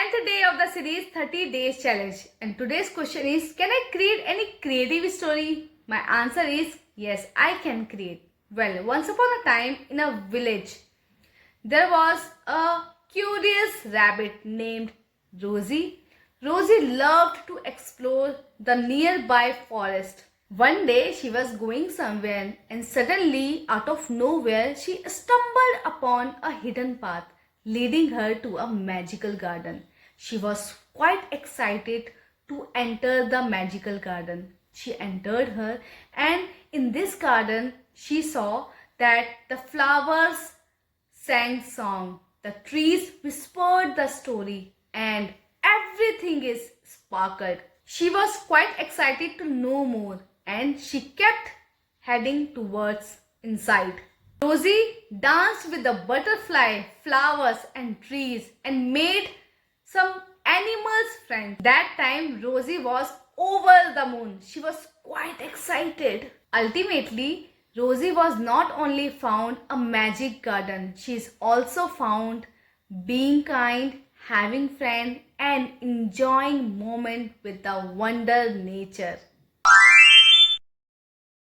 10th day of the series 30 days challenge, and today's question is, can I create any creative story? My answer is yes, I can create. Well, once upon a time in a village there was a curious rabbit named Rosie. Rosie loved to explore the nearby forest. One day she was going somewhere and suddenly, out of nowhere, she stumbled upon a hidden path leading her to a magical garden. She was quite excited to enter the magical garden. She entered her, and in this garden she saw that the flowers sang song, the trees whispered the story, and everything is sparkled. She was quite excited to know more, and she kept heading towards inside. Rosie danced with the butterfly, flowers and trees and made some animals friends. That time Rosie was over the moon. She was quite excited. Ultimately, Rosie was not only found a magic garden, she is also found being kind, having friends and enjoying moment with the wonder nature.